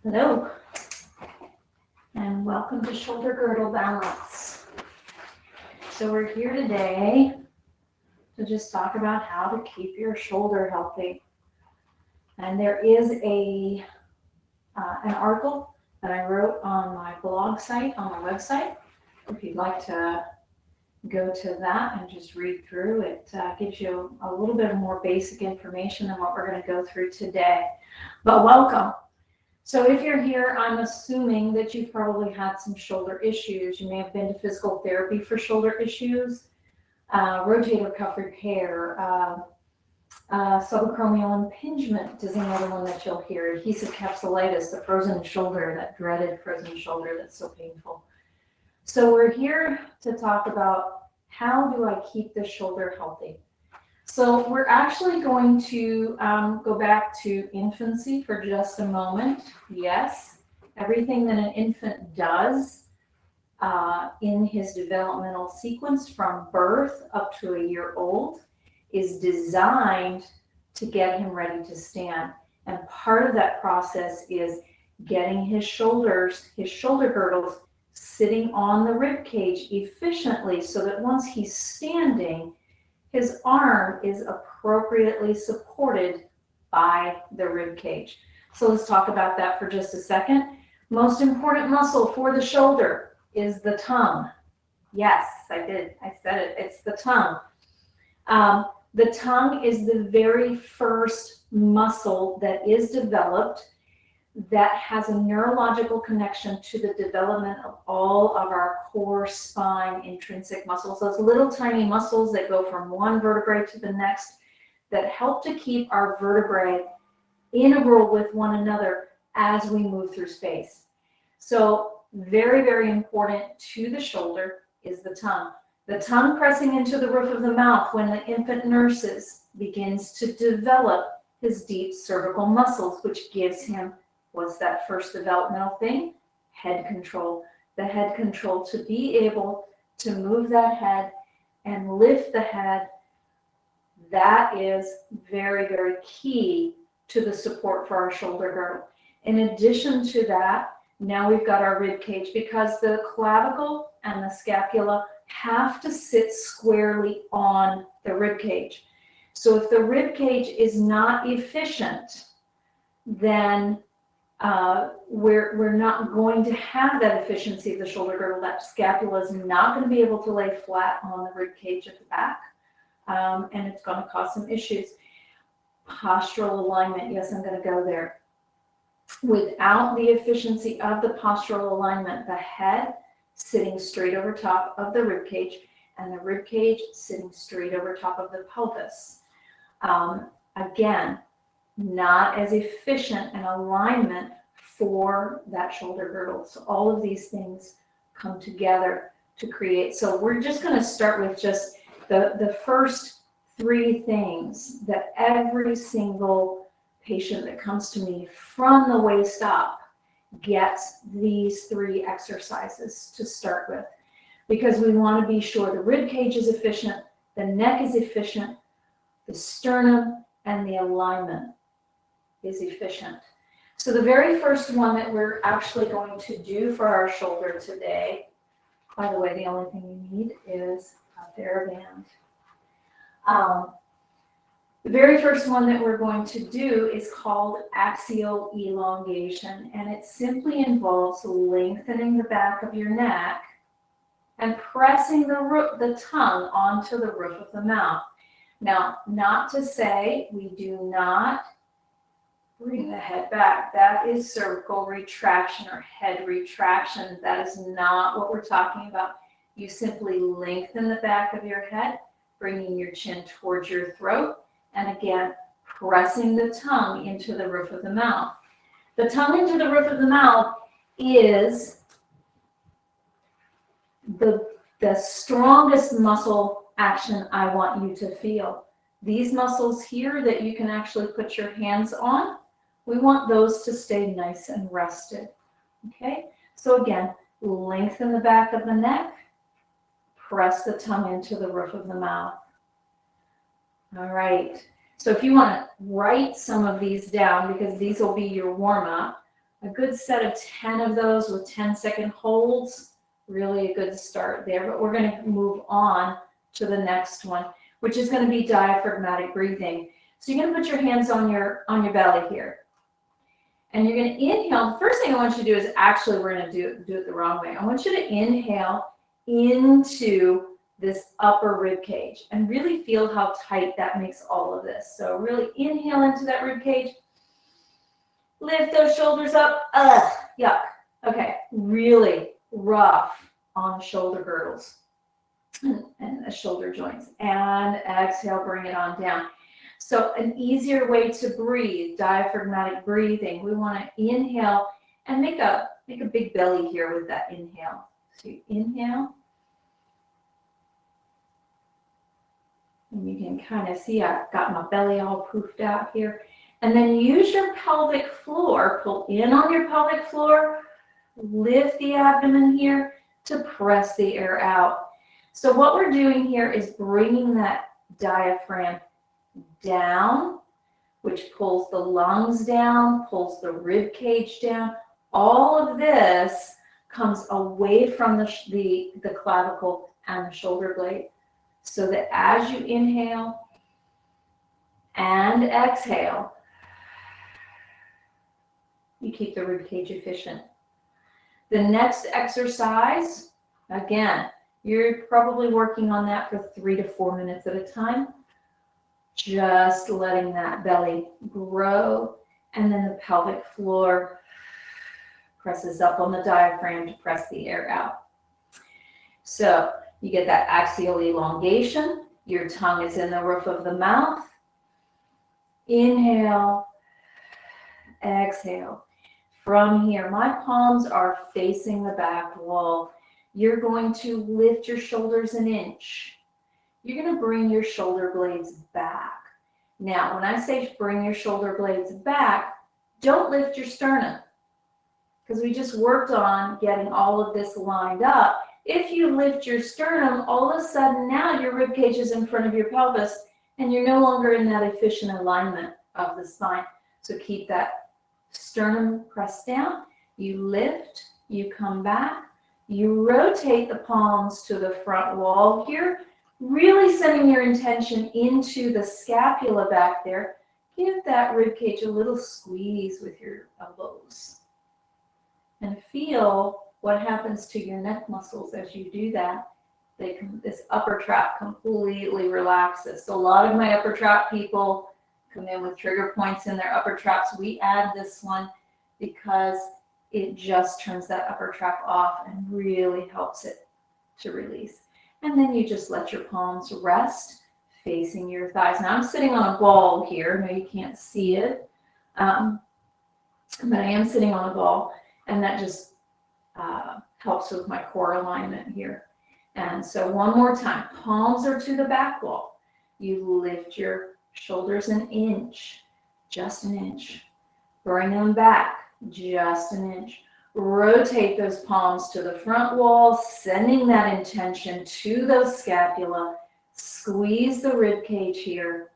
Hello, and welcome to Shoulder Girdle Balance. So we're here today to just talk about how to keep your shoulder healthy. And there is an article that I wrote on my blog site, on my website. If you'd like to go to that and just read through it, gives you a little bit more basic information than what we're going to go through today. But welcome. So if you're here, I'm assuming that you've probably had some shoulder issues. You may have been to physical therapy for shoulder issues, rotator cuff repair, subacromial impingement is another one that you'll hear, adhesive capsulitis, the frozen shoulder, that dreaded frozen shoulder that's so painful. So we're here to talk about how do I keep the shoulder healthy. So we're actually going to go back to infancy for just a moment. Yes, everything that an infant does in his developmental sequence from birth up to a year old is designed to get him ready to stand. And part of that process is getting his shoulder girdles sitting on the rib cage efficiently so that once he's standing, his arm is appropriately supported by the rib cage. So let's talk about that for just a second. Most important muscle for the shoulder is the tongue. Yes, I said it. It's the tongue. The tongue is the very first muscle that is developed that has a neurological connection to the development of all of our core spine intrinsic muscles, those little tiny muscles that go from one vertebrae to the next that help to keep our vertebrae integral with one another as we move through space. So very, very important to the shoulder is the tongue. The tongue pressing into the roof of the mouth when the infant nurses begins to develop his deep cervical muscles, which gives him what's that first developmental thing? Head control. The head control to be able to move that head and lift the head. That is very, very key to the support for our shoulder girdle. In addition to that, now we've got our rib cage because the clavicle and the scapula have to sit squarely on the rib cage. So if the rib cage is not efficient, then we're not going to have that efficiency of the shoulder girdle. That scapula is not going to be able to lay flat on the rib cage at the back, and it's going to cause some issues. Postural alignment, yes, I'm going to go there. Without the efficiency of the postural alignment, the head sitting straight over top of the rib cage and the rib cage sitting straight over top of the pelvis. Again, not as efficient an alignment for that shoulder girdle. So all of these things come together to create. So we're just going to start with just the first three things that every single patient that comes to me from the waist up gets these three exercises to start with, because we want to be sure the rib cage is efficient, the neck is efficient, the sternum and the alignment is efficient. So the very first one that we're actually going to do for our shoulder today, by the way, the only thing you need is a TheraBand. The very first one that we're going to do is called axial elongation, and it simply involves lengthening the back of your neck and pressing the tongue onto the roof of the mouth. Now, not to say we do not bring the head back. That is cervical retraction or head retraction. That is not what we're talking about. You simply lengthen the back of your head, bringing your chin towards your throat, and again, pressing the tongue into the roof of the mouth. The tongue into the roof of the mouth is the strongest muscle action I want you to feel. These muscles here that you can actually put your hands on, we want those to stay nice and rested. Okay, so again, lengthen the back of the neck, press the tongue into the roof of the mouth. All right, so if you want to write some of these down, because these will be your warm-up, A good set of 10 of those with 10-second holds, really a good start there. But we're going to move on to the next one, which is going to be diaphragmatic breathing. So you're going to put your hands on your belly here. And you're going to inhale. The first thing I want you to do is actually, we're going to do it the wrong way. I want you to inhale into this upper rib cage and really feel how tight that makes all of this. So really inhale into that rib cage. Lift those shoulders up. Yuck. Okay, really rough on the shoulder girdles and the shoulder joints. And exhale, bring it on down. So an easier way to breathe, diaphragmatic breathing. We want to inhale and make a big belly here with that inhale. So you inhale. And you can kind of see I've got my belly all poofed out here. And then use your pelvic floor, pull in on your pelvic floor, lift the abdomen here to press the air out. So what we're doing here is bringing that diaphragm down, which pulls the lungs down, pulls the rib cage down. All of this comes away from the clavicle and the shoulder blade. So that as you inhale and exhale, you keep the rib cage efficient. The next exercise, again, you're probably working on that for 3 to 4 minutes at a time. Just letting that belly grow, and then the pelvic floor presses up on the diaphragm to press the air out. So you get that axial elongation. Your tongue is in the roof of the mouth. Inhale, exhale. From here, my palms are facing the back wall. You're going to lift your shoulders an inch. You're going to bring your shoulder blades back. Now, when I say bring your shoulder blades back, don't lift your sternum, because we just worked on getting all of this lined up. If you lift your sternum, all of a sudden now your rib cage is in front of your pelvis, and you're no longer in that efficient alignment of the spine. So keep that sternum pressed down. You lift, you come back, you rotate the palms to the front wall here, really sending your intention into the scapula back there. Give that rib cage a little squeeze with your elbows. And feel what happens to your neck muscles as you do that. This upper trap completely relaxes. So a lot of my upper trap people come in with trigger points in their upper traps. We add this one because it just turns that upper trap off and really helps it to release. And then you just let your palms rest facing your thighs. Now I'm sitting on a ball here. No, you can't see it, but I am sitting on a ball, and that just helps with my core alignment here. And so one more time, palms are to the back wall. You lift your shoulders an inch, just an inch. Bring them back, just an inch. Rotate those palms to the front wall, sending that intention to those scapula. Squeeze the rib cage here,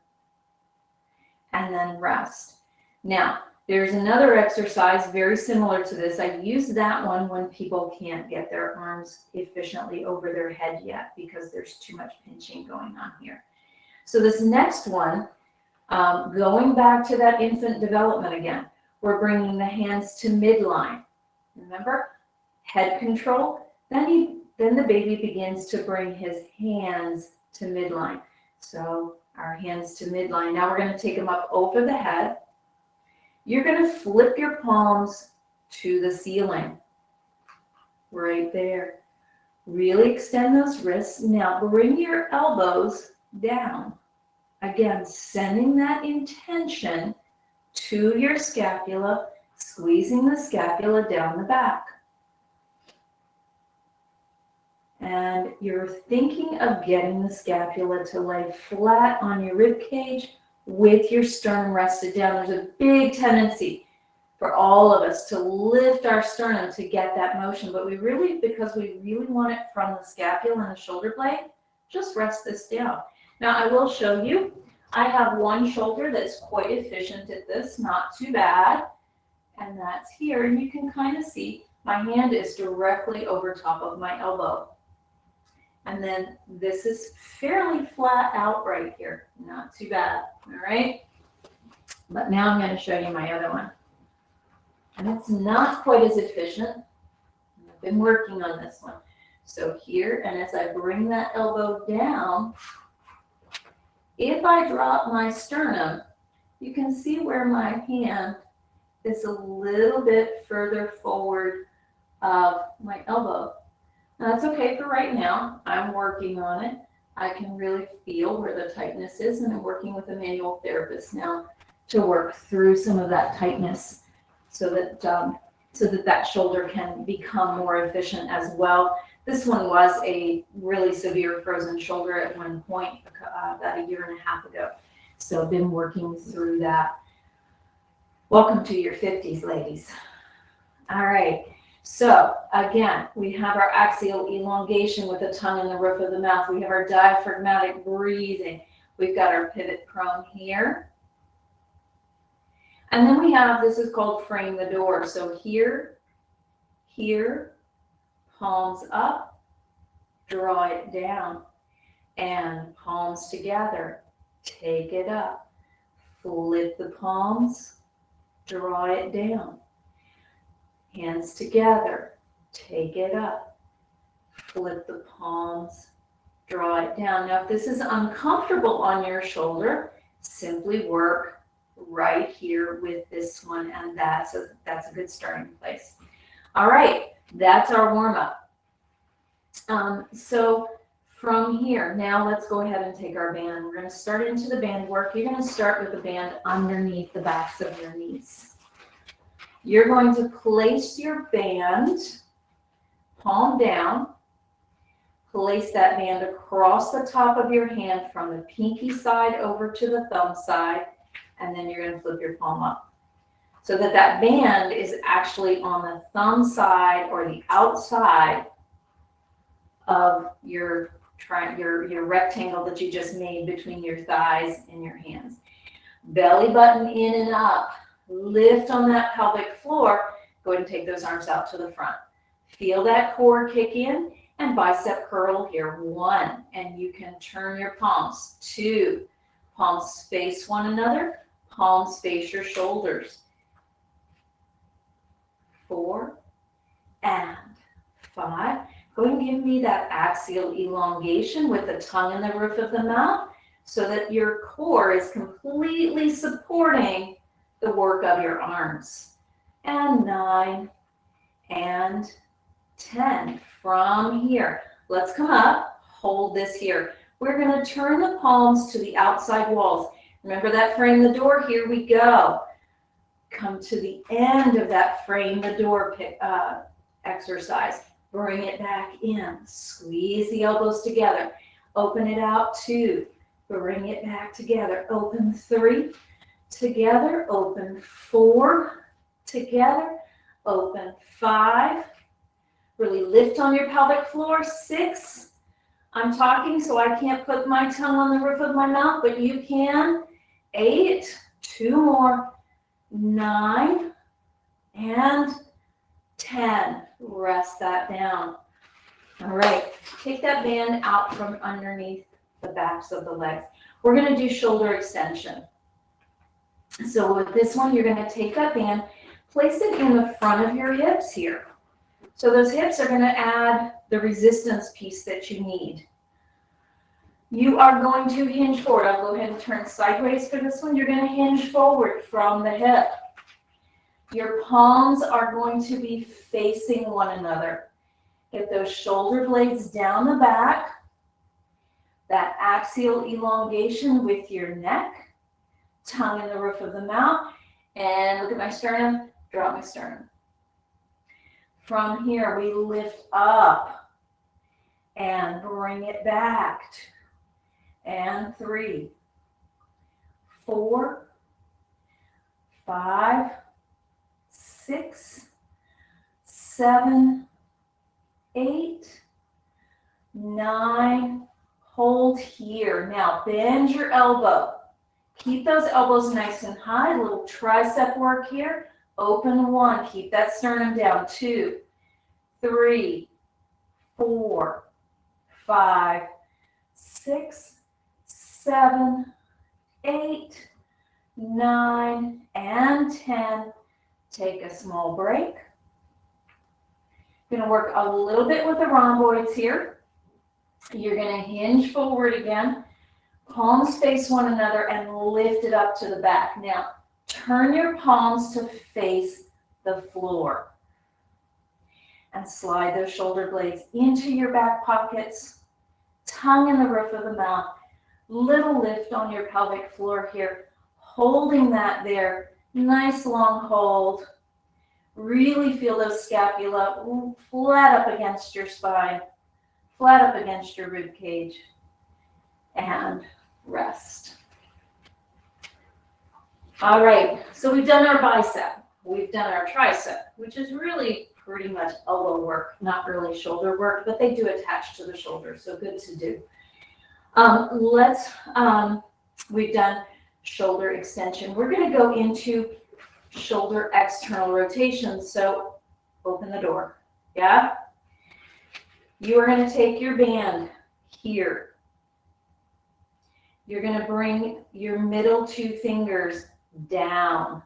and then rest. Now, there's another exercise very similar to this. I use that one when people can't get their arms efficiently over their head yet because there's too much pinching going on here. So this next one, going back to that infant development again, we're bringing the hands to midline. Remember, head control. Then the baby begins to bring his hands to midline. So our hands to midline. Now we're going to take them up over the head. You're going to flip your palms to the ceiling. Right there. Really extend those wrists. Now bring your elbows down. Again, sending that intention to your scapula, squeezing the scapula down the back. And you're thinking of getting the scapula to lay flat on your rib cage with your sternum rested down. There's a big tendency for all of us to lift our sternum to get that motion, but because we really want it from the scapula and the shoulder blade, just rest this down. Now I will show you, I have one shoulder that's quite efficient at this, not too bad. and that's here. And you can kind of see my hand is directly over top of my elbow. And then this is fairly flat out right here. Not too bad, all right? But now I'm going to show you my other one. And it's not quite as efficient. I've been working on this one. So here, and as I bring that elbow down, if I drop my sternum, you can see where my hand is a little bit further forward of my elbow. Now that's okay for right now. I'm working on it. I can really feel where the tightness is, and I'm working with a manual therapist now to work through some of that tightness so that that shoulder can become more efficient as well. This one was a really severe frozen shoulder at one point about a year and a half ago. So I've been working through that. Welcome to your 50s, ladies. All right. So again, we have our axial elongation with the tongue in the roof of the mouth. We have our diaphragmatic breathing. We've got our pivot prone here. And then we have, this is called frame the door. So here, palms up, draw it down, and palms together, take it up, flip the palms, draw it down, hands together, take it up, flip the palms, draw it down. Now, if this is uncomfortable on your shoulder, simply work right here with this one and that. So that's a good starting place. All right, that's our warm-up. So from here, now let's go ahead and take our band. We're going to start into the band work. You're going to start with the band underneath the backs of your knees. You're going to place your band palm down. Place that band across the top of your hand from the pinky side over to the thumb side, and then you're going to flip your palm up. So that band is actually on the thumb side or the outside of your rectangle that you just made between your thighs and your hands. Belly button in and up. Lift on that pelvic floor. Go ahead and take those arms out to the front. Feel that core kick in and bicep curl here. 1, and you can turn your palms. 2, palms face one another. Palms face your shoulders. 4 and 5. Go and give me that axial elongation with the tongue in the roof of the mouth so that your core is completely supporting the work of your arms. And 9 and 10. From here, let's come up, hold this here. We're going to turn the palms to the outside walls. Remember that frame the door, here we go. Come to the end of that frame the door exercise. Bring it back in. Squeeze the elbows together. Open it out 2. Bring it back together. Open 3. Together. Open 4. Together. Open 5. Really lift on your pelvic floor. 6. I'm talking so I can't put my tongue on the roof of my mouth, but you can. 8. 2 more. 9 and 10. Rest that down. All right, take that band out from underneath the backs of the legs. We're going to do shoulder extension. So with this one, you're going to take that band, place it in the front of your hips here. So those hips are going to add the resistance piece that you need. You are going to hinge forward. I'll go ahead and turn sideways for this one. You're going to hinge forward from the hip. Your palms are going to be facing one another. Get those shoulder blades down the back. That axial elongation with your neck. Tongue in the roof of the mouth. And look at my sternum. Drop my sternum. From here, we lift up and bring it back. And 3, 4, 5, 6, 7, 8, 9. Hold here. Now bend your elbow. Keep those elbows nice and high. A little tricep work here. Open 1, keep that sternum down. 2, 3, 4, 5, 6, 7, 8, 9, and 10. Take a small break. Going to work a little bit with the rhomboids here. You're going to hinge forward again. Palms face one another and lift it up to the back. Now, turn your palms to face the floor. And slide those shoulder blades into your back pockets. Tongue in the roof of the mouth. Little lift on your pelvic floor here. Holding that there. Nice long hold. Really feel those scapula flat up against your spine. Flat up against your rib cage. And rest. All right, so we've done our bicep. We've done our tricep, which is really pretty much elbow work, not really shoulder work, but they do attach to the shoulder, so good to do. We've done shoulder extension. We're going to go into shoulder external rotation, so open the door, yeah? You are going to take your band here. You're going to bring your middle 2 fingers down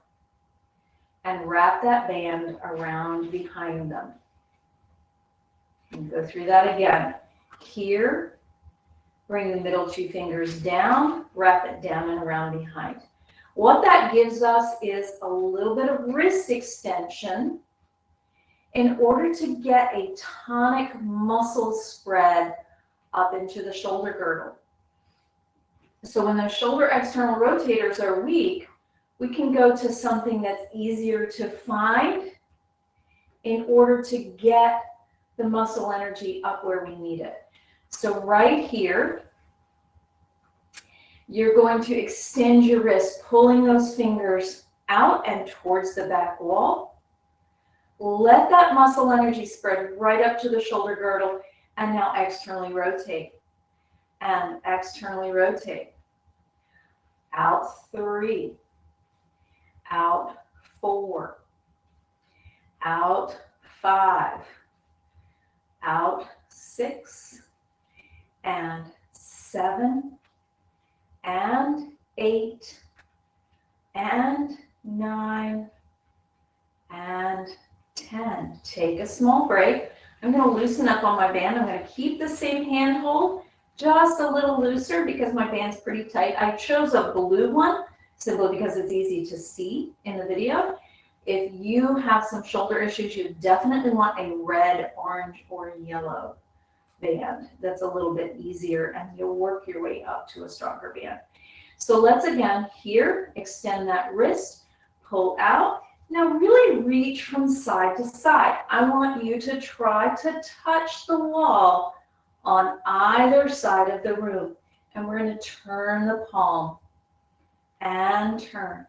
and wrap that band around behind them. And go through that again. Here, bring the middle 2 fingers down, wrap it down and around behind. What that gives us is a little bit of wrist extension in order to get a tonic muscle spread up into the shoulder girdle. So when those shoulder external rotators are weak, we can go to something that's easier to find in order to get the muscle energy up where we need it. So right here, you're going to extend your wrist, pulling those fingers out and towards the back wall. Let that muscle energy spread right up to the shoulder girdle, and now externally rotate. And externally rotate. Out 3. Out 4. Out 5. Out 6. And 7. And 8. And 9. And 10. Take a small break. I'm going to loosen up on my band. I'm going to keep the same hand hold, just a little looser because my band's pretty tight. I chose a blue one simply because it's easy to see in the video. If you have some shoulder issues, you definitely want a red, orange, or yellow band. That's a little bit easier and you'll work your way up to a stronger band. So let's again here, extend that wrist, pull out. Now really reach from side to side. I want you to try to touch the wall on either side of the room. And we're going to turn the palm and turn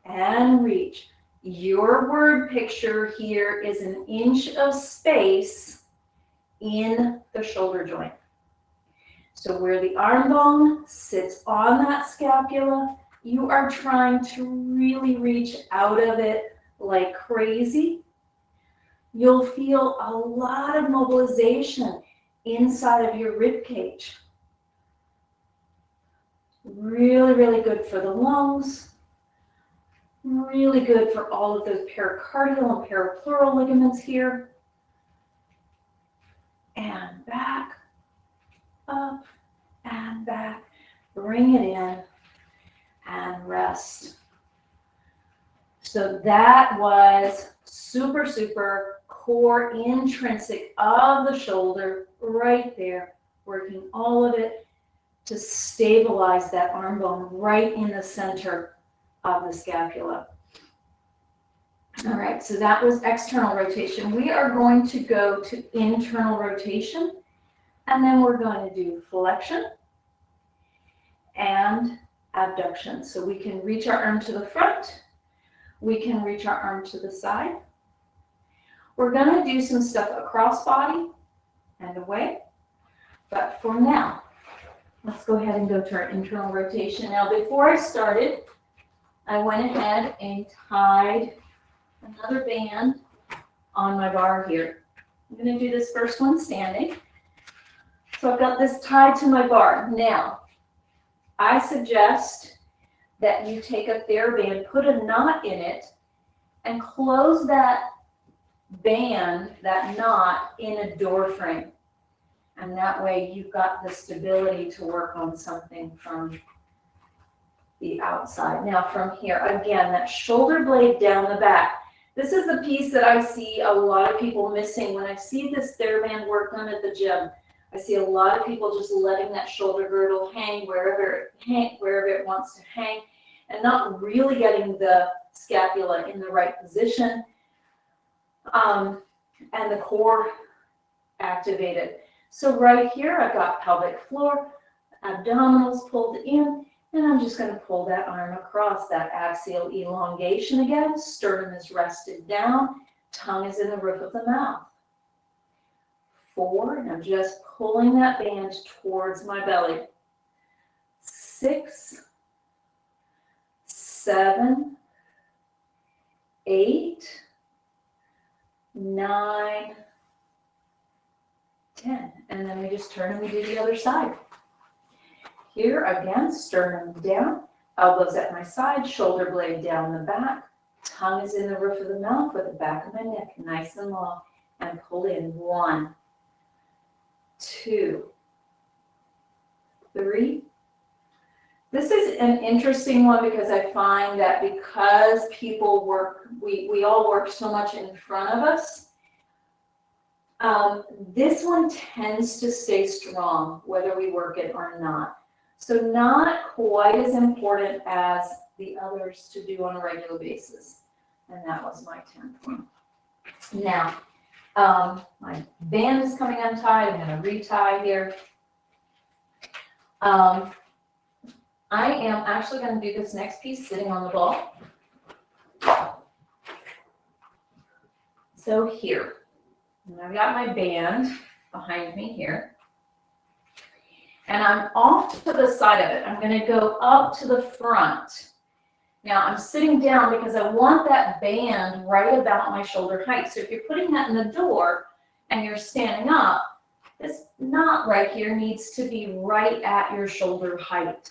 and reach. Your word picture here is an inch of space in the shoulder joint. So where the arm bone sits on that scapula, you are trying to really reach out of it like crazy. You'll feel a lot of mobilization inside of your rib cage. Really, really good for the lungs. Really good for all of those pericardial and parapleural ligaments here. And back, up, and back. Bring it in and rest. So that was super, super core intrinsic of the shoulder right there, working all of it to stabilize that arm bone right in the center of the scapula. All right, so that was external rotation. We are going to go to internal rotation, and then we're going to do flexion and abduction. So we can reach our arm to the front. We can reach our arm to the side. We're going to do some stuff across body and away. But for now, let's go ahead and go to our internal rotation. Now, before I started, I went ahead and tied another band on my bar here. I'm going to do this first one standing. So I've got this tied to my bar. Now, I suggest that you take a TheraBand, put a knot in it, and close that band, that knot, in a door frame. And that way you've got the stability to work on something from the outside. Now from here, again, that shoulder blade down the back. This is the piece that I see a lot of people missing. When I see this TheraBand work done at the gym, I see a lot of people just letting that shoulder girdle hang wherever it wants to hang, and not really getting the scapula in the right position, and the core activated. So right here, I've got pelvic floor, abdominals pulled in, and I'm just going to pull that arm across, that axial elongation again. Sternum is rested down, tongue is in the roof of the mouth. 4, and I'm just pulling that band towards my belly. 6, 7, 8, 9, 10. And then we just turn and we do the other side. Here again, sternum down, elbows at my side, shoulder blade down the back, tongue is in the roof of the mouth with the back of my neck nice and long, and pull in. 1, 2, 3. This is an interesting one because I find that because people work, we all work so much in front of us, this one tends to stay strong whether we work it or not. So not quite as important as the others to do on a regular basis. And that was my 10th one. Now, my band is coming untied. I'm going to retie here. I am actually going to do this next piece sitting on the ball. So here, and I've got my band behind me here. And I'm off to the side of it. I'm going to go up to the front. Now I'm sitting down because I want that band right about my shoulder height. So if you're putting that in the door and you're standing up, this knot right here needs to be right at your shoulder height.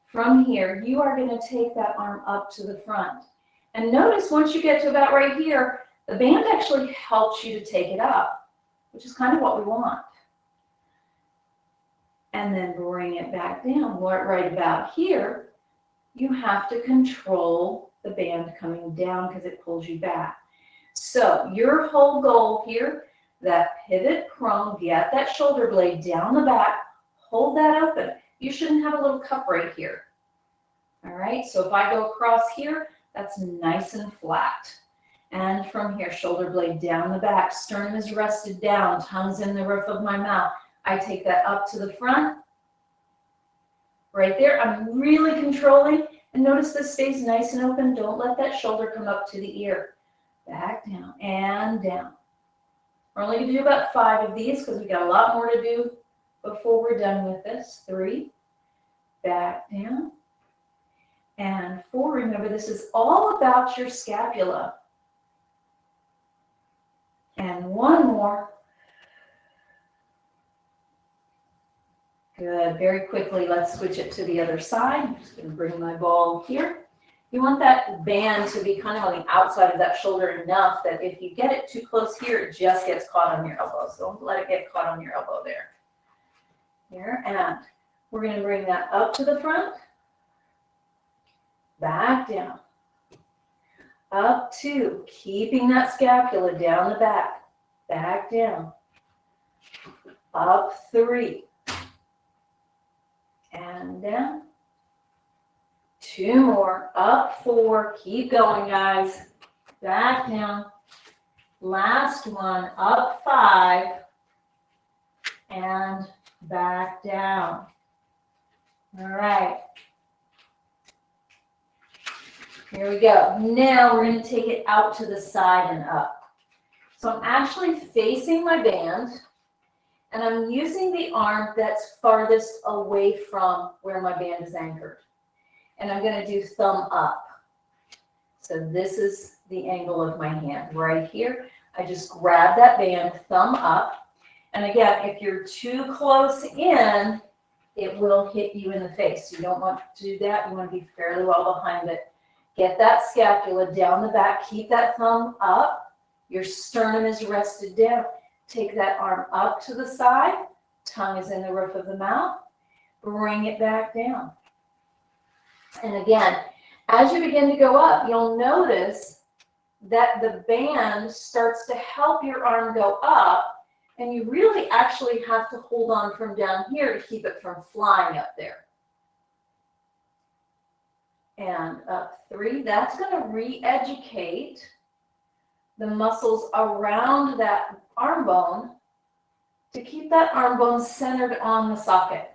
From here, you are going to take that arm up to the front. And notice once you get to about right here, the band actually helps you to take it up, which is kind of what we want. And then bring it back down. Right about here, you have to control the band coming down because it pulls you back. So your whole goal here, that pivot prone, get that shoulder blade down the back, hold that open. You shouldn't have a little cup right here. All right, so if I go across here, that's nice and flat. And from here, shoulder blade down the back, sternum is rested down, tongue's in the roof of my mouth. I take that up to the front. Right there, I'm really controlling. And notice this stays nice and open. Don't let that shoulder come up to the ear. Back down and down. We're only going to do about 5 of these because we got a lot more to do before we're done with this. 3, back down, and 4. Remember, this is all about your scapula. And 1 more. Good. Very quickly, let's switch it to the other side. I'm just going to bring my ball here. You want that band to be kind of on the outside of that shoulder enough that if you get it too close here, it just gets caught on your elbow. So don't let it get caught on your elbow there. Here, and we're going to bring that up to the front, back down, up 2, keeping that scapula down the back, back down, up 3, and down. 2 more, up 4, keep going guys, back down, last one, up 5, and back down. All right, here we go. Now we're going to take it out to the side and up. So I'm actually facing my band, and I'm using the arm that's farthest away from where my band is anchored. And I'm going to do thumb up. So this is the angle of my hand. Right here, I just grab that band, thumb up. And again, if you're too close in, it will hit you in the face. You don't want to do that. You want to be fairly well behind it. Get that scapula down the back. Keep that thumb up. Your sternum is rested down. Take that arm up to the side. Tongue is in the roof of the mouth. Bring it back down. And again, as you begin to go up, you'll notice that the band starts to help your arm go up. And you really actually have to hold on from down here to keep it from flying up there. And up 3, that's going to re-educate the muscles around that arm bone to keep that arm bone centered on the socket.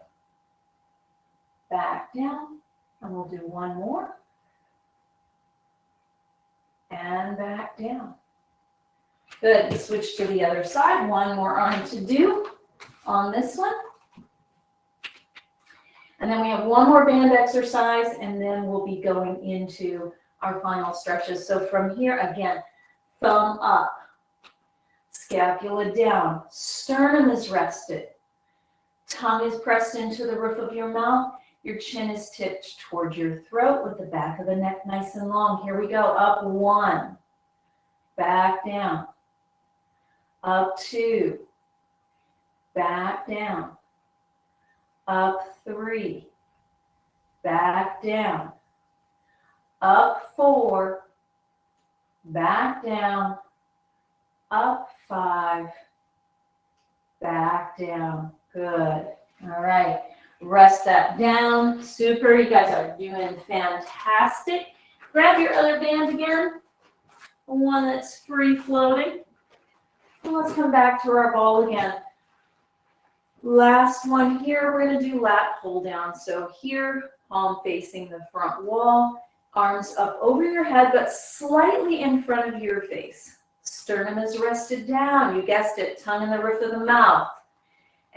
Back down, and we'll do one more. And back down. Good. Switch to the other side. One more arm to do on this one. And then we have one more band exercise, and then we'll be going into our final stretches. So from here, again, thumb up, scapula down, sternum is rested, tongue is pressed into the roof of your mouth, your chin is tipped towards your throat with the back of the neck nice and long. Here we go. Up 1, back down. Up 2, back down. Up 3, back down. Up 4, back down. Up 5, back down. Good. All right. Rest that down. Super. You guys are doing fantastic. Grab your other band again. The one that's free floating. And let's come back to our ball again. Last one here, we're going to do lat pull down. So here, palm facing the front wall, arms up over your head, but slightly in front of your face. Sternum is rested down. You guessed it, tongue in the roof of the mouth.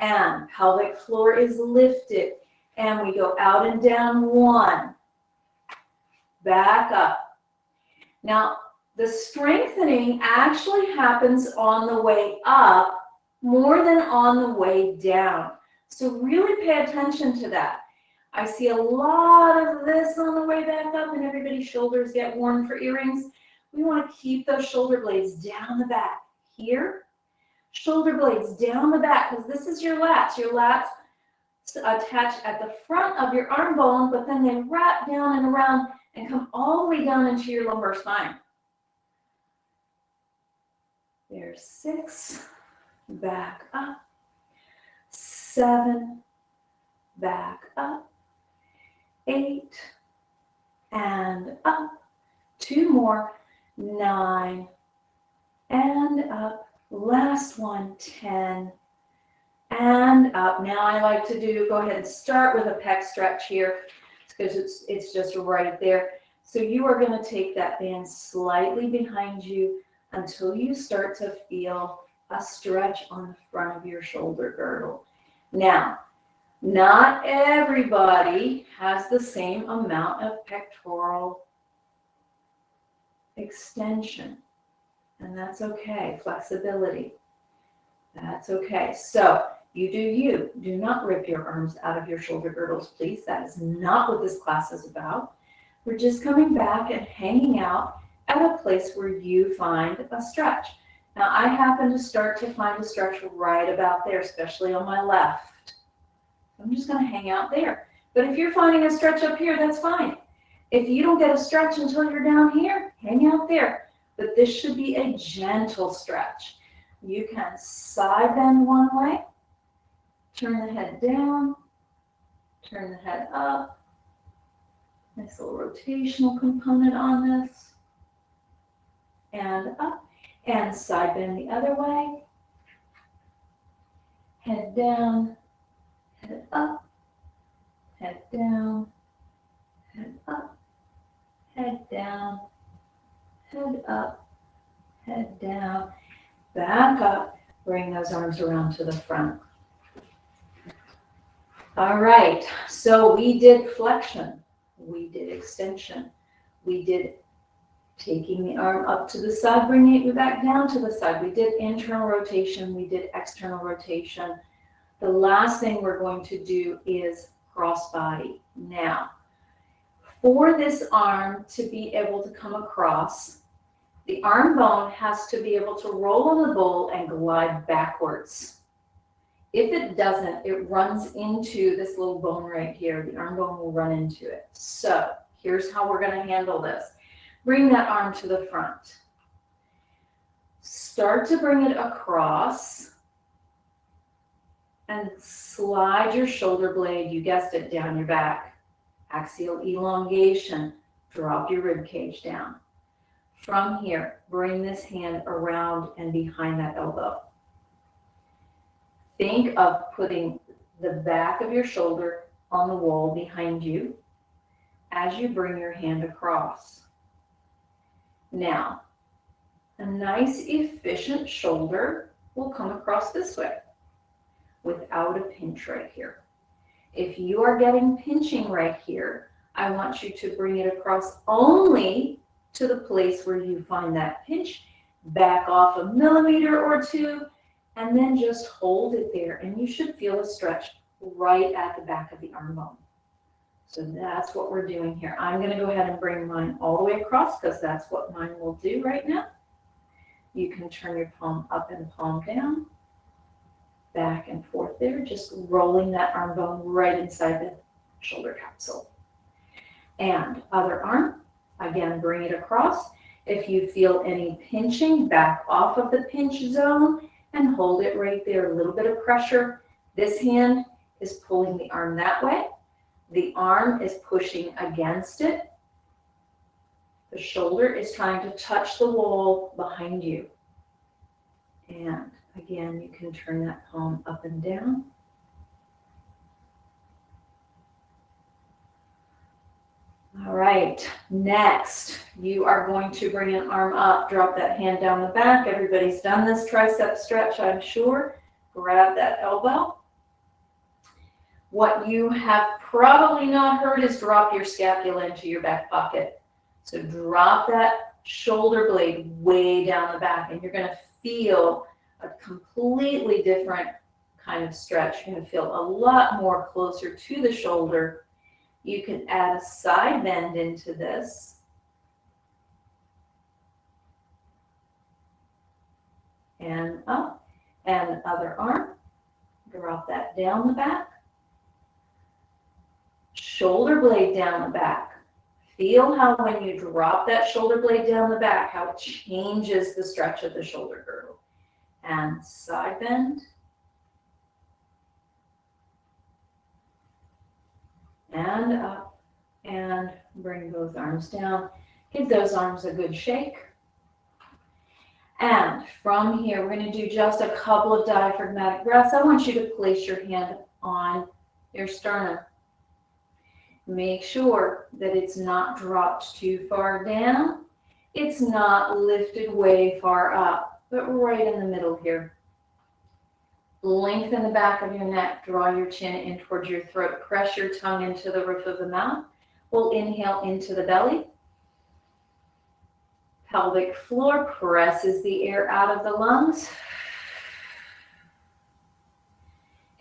And pelvic floor is lifted. And we go out and down 1. Back up. Now, the strengthening actually happens on the way up more than on the way down. So really pay attention to that. I see a lot of this on the way back up, and everybody's shoulders get worn for earrings. We want to keep those shoulder blades down the back. Here, shoulder blades down the back, because this is your lats. Your lats attach at the front of your arm bone, but then they wrap down and around and come all the way down into your lumbar spine. There's 6, back up, 7, back up, 8, and up, 2 more, 9, and up, last one, 10, and up. Now I like to go ahead and start with a pec stretch here because it's just right there. So you are going to take that band slightly behind you until you start to feel a stretch on the front of your shoulder girdle. Now, not everybody has the same amount of pectoral extension, and that's okay. Flexibility, that's okay. So you do you. Do not rip your arms out of your shoulder girdles, please. That is not what this class is about. We're just coming back and hanging out at a place where you find a stretch. Now, I happen to start to find a stretch right about there, especially on my left. I'm just going to hang out there. But if you're finding a stretch up here, that's fine. If you don't get a stretch until you're down here, hang out there. But this should be a gentle stretch. You can side bend one way, turn the head down, turn the head up. Nice little rotational component on this. And up, and side bend the other way. Head down, head up, head down, head up, head down, head up, head down, back up. Bring those arms around to the front. All right, so we did flexion, we did extension, we did Taking the arm up to the side, bringing it back down to the side. We did internal rotation, we did external rotation. The last thing we're going to do is cross body. Now, for this arm to be able to come across, the arm bone has to be able to roll on the bowl and glide backwards. If it doesn't, it runs into this little bone right here. The arm bone will run into it. So here's how we're going to handle this. Bring that arm to the front. Start to bring it across and slide your shoulder blade, you guessed it, down your back. Axial elongation. Drop your rib cage down. From here, bring this hand around and behind that elbow. Think of putting the back of your shoulder on the wall behind you as you bring your hand across. Now, a nice efficient shoulder will come across this way without a pinch right here. If you are getting pinching right here, I want you to bring it across only to the place where you find that pinch, back off a millimeter or two, and then just hold it there, and you should feel a stretch right at the back of the arm bone. So that's what we're doing here. I'm going to go ahead and bring mine all the way across because that's what mine will do right now. You can turn your palm up and palm down, back and forth there, just rolling that arm bone right inside the shoulder capsule. And other arm, again, bring it across. If you feel any pinching, back off of the pinch zone and hold it right there. A little bit of pressure. This hand is pulling the arm that way. The arm is pushing against it. The shoulder is trying to touch the wall behind you. And again, you can turn that palm up and down. All right, next, you are going to bring an arm up, drop that hand down the back. Everybody's done this tricep stretch, I'm sure. Grab that elbow. What you have probably not heard is drop your scapula into your back pocket. So drop that shoulder blade way down the back, and you're going to feel a completely different kind of stretch. You're going to feel a lot more closer to the shoulder. You can add a side bend into this. And up, and other arm. Drop that down the back. Shoulder blade down the back. Feel how when you drop that shoulder blade down the back, how it changes the stretch of the shoulder girdle. And side bend. And up. And bring both arms down. Give those arms a good shake. And from here, we're going to do just a couple of diaphragmatic breaths. I want you to place your hand on your sternum. Make sure that it's not dropped too far down. It's not lifted way far up, but right in the middle here. Lengthen the back of your neck. Draw your chin in towards your throat. Press your tongue into the roof of the mouth. We'll inhale into the belly. Pelvic floor presses the air out of the lungs.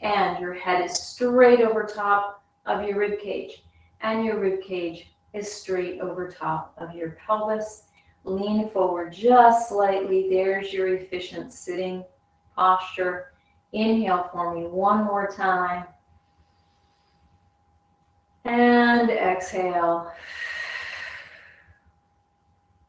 And your head is straight over top of your rib cage. And your rib cage is straight over top of your pelvis. Lean forward just slightly. There's your efficient sitting posture. Inhale for me one more time. And exhale.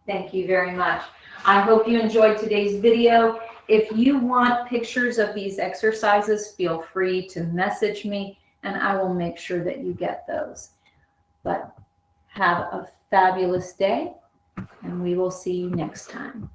Thank you very much. I hope you enjoyed today's video. If you want pictures of these exercises, feel free to message me and I will make sure that you get those. But have a fabulous day and we will see you next time.